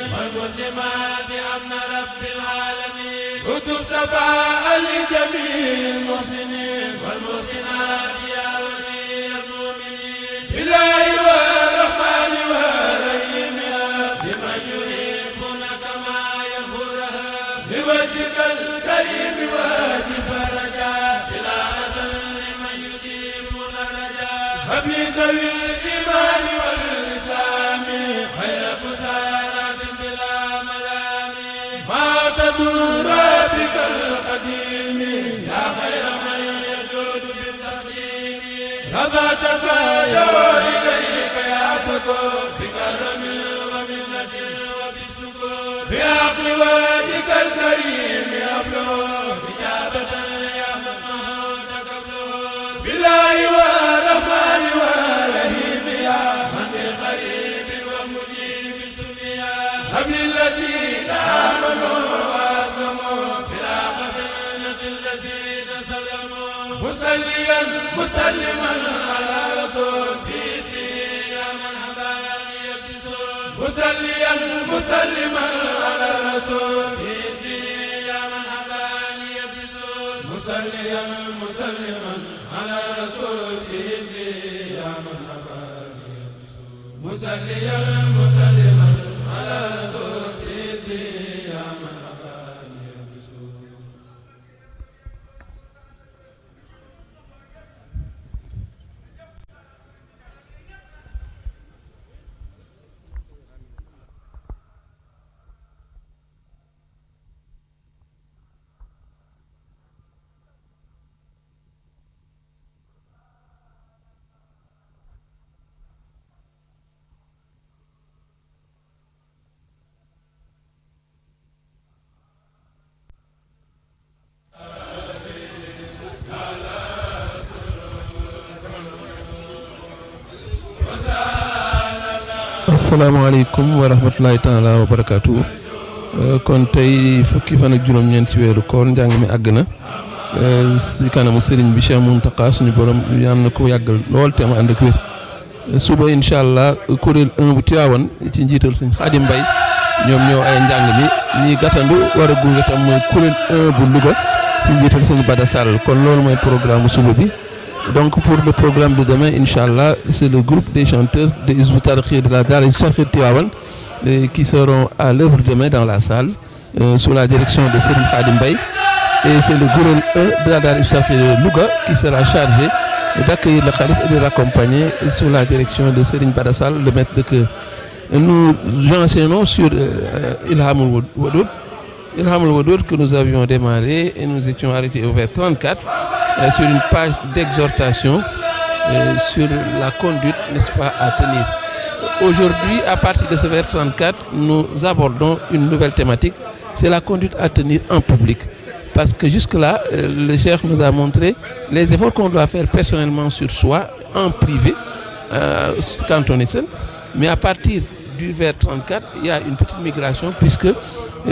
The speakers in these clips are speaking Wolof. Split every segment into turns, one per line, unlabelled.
والمسلمات أمن رب العالمين كتب صفاء لجميع المحسنين والمحسنات يا ولي المؤمنين بالله والرحمن والرحيم بمن يحبون كما يغفرها بوجهك الكريم واجب الرجاء بلا أزل لمن يجيبون رجاء هب لي ذوي الإيمان والإسلام خير بسارة بلا ملام ما تدور بك القديم يا خير من يجود بالتقديم رفعت سايا إليك يا سكور بكرم ومنة وبسكور بحق وجهك الكريم أبلغ إجابة يا محمود قبله بالله والرحمن والرحيم يا من بقريب ومجيب سميا هب للذين آمنوا وأسلموا بلا قبلة الذين سلموا مسليا مسلما على رسول بإذنه يا من حباني يبتسون مسليا مسلما على رسول بإذنه يا من حباني يبتسون مسليا مسلما على رسول بإذنه يا من حباني يبتسون مسليا مسلما على رسول بإذنه يا من حباني يبتسون.
asalaamaaleykum wa rahmatulahi taala wa barakaatu kon tey fukki fan ak juróom-ñeent ci weeru koor njàng mi àgg na si kanamu sëriñ bi Cheikh Mountakha suñu borom yal na ko yàggal lool te ma ànd ak wér suba incha allah kuréel 1 bu Tiwaawan ci njiital sëñ Xaadim Mbay ñoom ñoo ay njàng mi ñii gàttandu war a gunge tam mooy kuréel 1 bu Louga ci njiital sëñ Bada Sall kon loolu mooy programme suba bi. Donc pour le programme de demain, Inch'Allah, c'est le groupe des chanteurs de Hizb ut-Tarqiyyah de la Daara Hizb ut-Tarqiyyah de Tivaouane qui seront à l'œuvre demain dans la salle sous la direction de Serigne Khadim Mbaye. Et c'est le Gourel 1 de la Daara Hizb ut-Tarqiyyah de Louga qui sera chargé d'accueillir le Khalif et de l'accompagner sous la direction de Serigne Bada Sall, le maître de chœur. Nous enseignons sur Ilhamul Wadoud. Ilhamul Wadoud que nous avions démarré et nous étions arrêtés au vers 34 sur une page d'exhortation sur la conduite, n'est-ce pas, à tenir. Aujourd'hui, à partir de ce vers 34, nous abordons une nouvelle thématique, c'est la conduite à tenir en public. Parce que jusque-là, le cheikh nous a montré les efforts qu'on doit faire personnellement sur soi, en privé, quand on est seul. Mais à partir du vers 34, il y a une petite migration puisque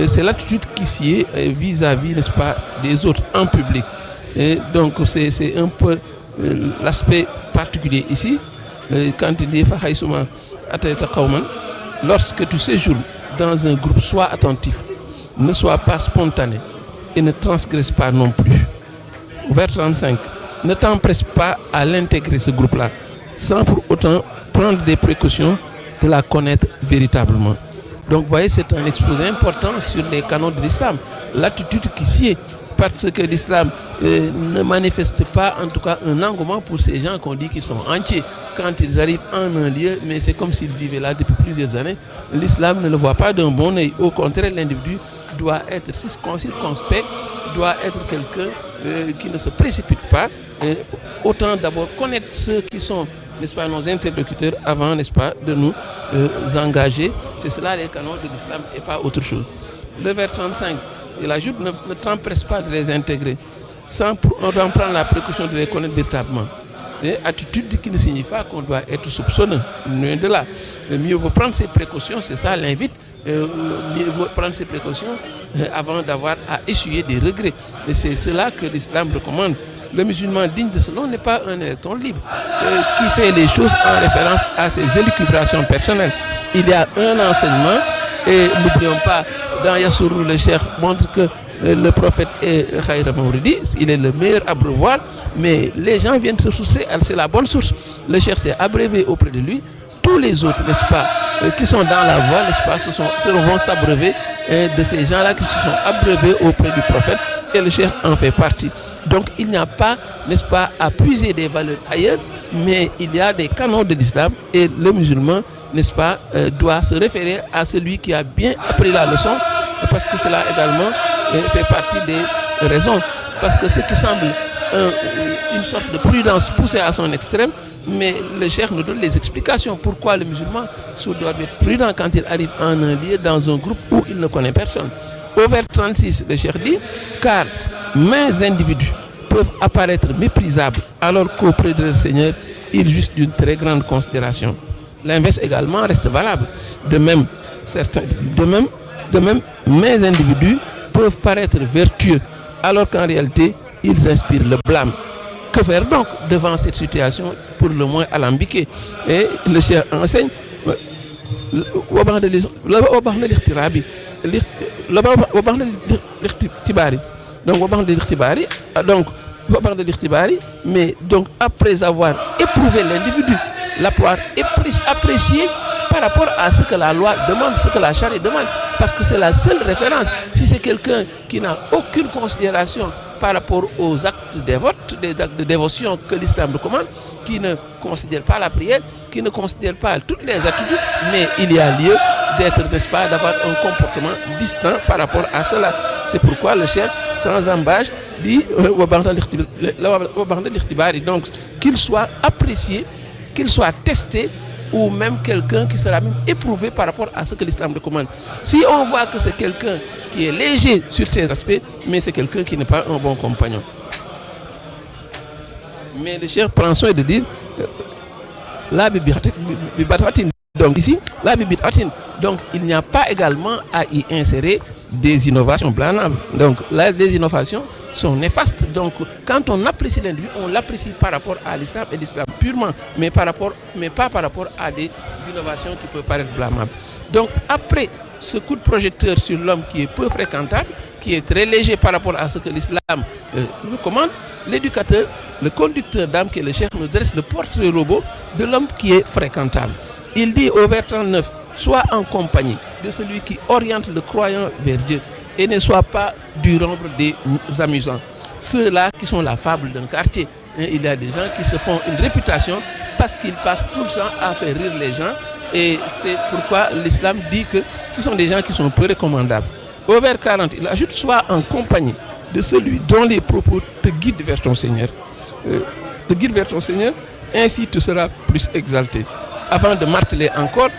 c'est l'attitude qui s'y est vis-à-vis, n'est-ce pas, des autres en public. Et donc c'est un peu l'aspect particulier ici, quand il dit lorsque tu séjournes dans un groupe, sois attentif, ne sois pas spontané et ne transgresse pas non plus. Vers 35, ne t'empresse pas à l'intégrer ce groupe-là, sans pour autant prendre des précautions de la connaître véritablement. Donc vous voyez, c'est un exposé important sur les canons de l'islam, l'attitude qui s'y est. Parce que l'islam ne manifeste pas en tout cas un engouement pour ces gens qu'on dit qu'ils sont entiers quand ils arrivent en un lieu, mais c'est comme s'ils vivaient là depuis plusieurs années. L'islam ne le voit pas d'un bon œil. Au contraire, l'individu doit être circonspect, doit être quelqu'un qui ne se précipite pas. Autant d'abord connaître ceux qui sont, n'est-ce pas, nos interlocuteurs avant, n'est-ce pas, de nous engager. C'est cela les canons de l'islam et pas autre chose. Le vers 35, il ajoute, ne t'empresse pas de les intégrer sans en prendre la précaution de les connaître véritablement. Et attitude qui ne signifie pas qu'on doit être soupçonneux. Loin de là. Mieux vaut prendre ses précautions, c'est ça l'invite. Mieux vaut prendre ses précautions avant d'avoir à essuyer des regrets. Et c'est cela que l'islam recommande. Le musulman digne de ce nom n'est pas un électron libre qui fait les choses en référence à ses élucubrations personnelles. Il y a un enseignement et n'oublions pas, dans Yassourou, le cheikh montre que le prophète est Khayra Mauridi, il est le meilleur abreuvoir, mais les gens viennent se sourcer, c'est la bonne source. Le cheikh s'est abreuvé auprès de lui. Tous les autres, n'est-ce pas, qui sont dans la voie, n'est-ce pas, vont s'abreuver de ces gens-là qui se sont abreuvés auprès du prophète, et le cheikh en fait partie. Donc il n'y a pas, n'est-ce pas, à puiser des valeurs ailleurs, mais il y a des canons de l'islam et le musulman, n'est-ce pas, doit se référer à celui qui a bien appris la leçon, parce que cela également fait partie des raisons. Parce que ce qui semble une sorte de prudence poussée à son extrême, mais le cheikh nous donne les explications pourquoi le musulman doit être prudent quand il arrive en un lieu, dans un groupe où il ne connaît personne. Au vers 36, le cheikh dit, car maints individus peuvent apparaître méprisables alors qu'auprès de leur Seigneur, ils jouissent d'une très grande considération. L'inverse également reste valable. De même, maints individus peuvent paraître vertueux alors qu'en réalité, ils inspirent le blâme. Que faire donc devant cette situation pour le moins alambiquée? Et le cheikh enseigne mais donc après avoir éprouvé l'individu, l'avoir apprécié par rapport à ce que la loi demande, ce que la charia demande, parce que c'est la seule référence. Si c'est quelqu'un qui n'a aucune considération par rapport aux actes des actes de dévotion que l'islam recommande, qui ne considère pas la prière, qui ne considère pas toutes les attitudes, mais il y a lieu d'être, n'est-ce pas, d'avoir un comportement distinct par rapport à cela. C'est pourquoi le cheikh, sans embâche, dit donc qu'il soit apprécié, qu'il soit testé, ou même quelqu'un qui sera même éprouvé par rapport à ce que l'islam recommande. Si on voit que c'est quelqu'un qui est léger sur ces aspects, mais c'est quelqu'un qui n'est pas un bon compagnon. Mais le cheikh prend soin de dire la bibatratin. Donc ici, la bibatratin. Donc il n'y a pas également à y insérer des innovations blâmables. Donc là, les innovations sont néfastes. Donc quand on apprécie l'individu, on l'apprécie par rapport à l'islam et l'islam purement, mais pas par rapport à des innovations qui peuvent paraître blâmables. Donc après ce coup de projecteur sur l'homme qui est peu fréquentable, qui est très léger par rapport à ce que l'islam recommande, l'éducateur, le conducteur d'âme qui est le cheikh nous dresse le portrait robot de l'homme qui est fréquentable. Il dit au vers 39, sois en compagnie de celui qui oriente le croyant vers Dieu et ne sois pas du nombre des amusants. Ceux-là qui sont la fable d'un quartier. Il y a des gens qui se font une réputation parce qu'ils passent tout le temps à faire rire les gens, et c'est pourquoi l'islam dit que ce sont des gens qui sont peu recommandables. Au vers 40, il ajoute, sois en compagnie de celui dont les propos te guident vers ton Seigneur. Te guide vers ton Seigneur, ainsi tu seras plus exalté. Avant de marteler encore,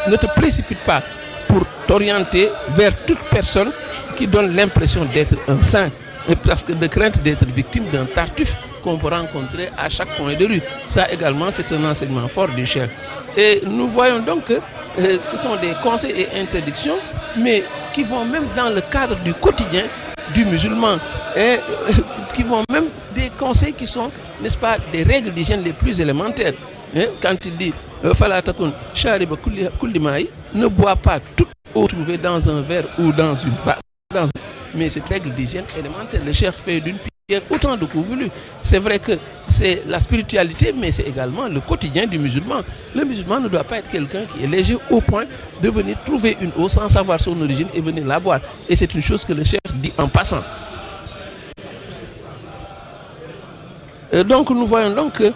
ne te précipite pas pour t'orienter vers toute personne qui donne l'impression d'être un saint, parce que de crainte d'être victime d'un tartuffe qu'on peut rencontrer à chaque coin de rue. Ça également, c'est un enseignement fort du cheikh. Et nous voyons donc que ce sont des conseils et interdictions, mais qui vont même dans le cadre du quotidien du musulman, et qui vont même des conseils qui sont, n'est-ce pas, des règles d'hygiène les plus élémentaires. Quand il dit Falatakun Shariba Kullimai, ne bois pas toute eau trouvée dans un verre ou dans une vase. Mais cette règle d'hygiène élémentaire, le cheikh fait d'une pierre autant de coups voulus. C'est vrai que c'est la spiritualité, mais c'est également le quotidien du musulman. Le musulman ne doit pas être quelqu'un qui est léger au point de venir trouver une eau sans savoir son origine et venir la boire. Et c'est une chose que le cheikh dit en passant. Donc nous voyons donc que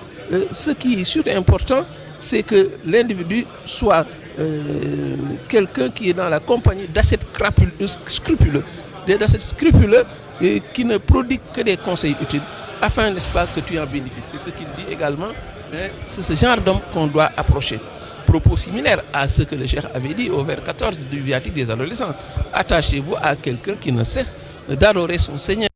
ce qui est surtout important, c'est que l'individu soit quelqu'un qui est dans la compagnie d'ascètes scrupuleux, et qui ne prodiguent que des conseils utiles, afin, n'est-ce pas, que tu en bénéficies. C'est ce qu'il dit également, mais c'est ce genre d'homme qu'on doit approcher. Propos similaires à ce que le cheikh avait dit au vers 14 du viatique des adolescents. Attachez-vous à quelqu'un qui ne cesse d'adorer son Seigneur.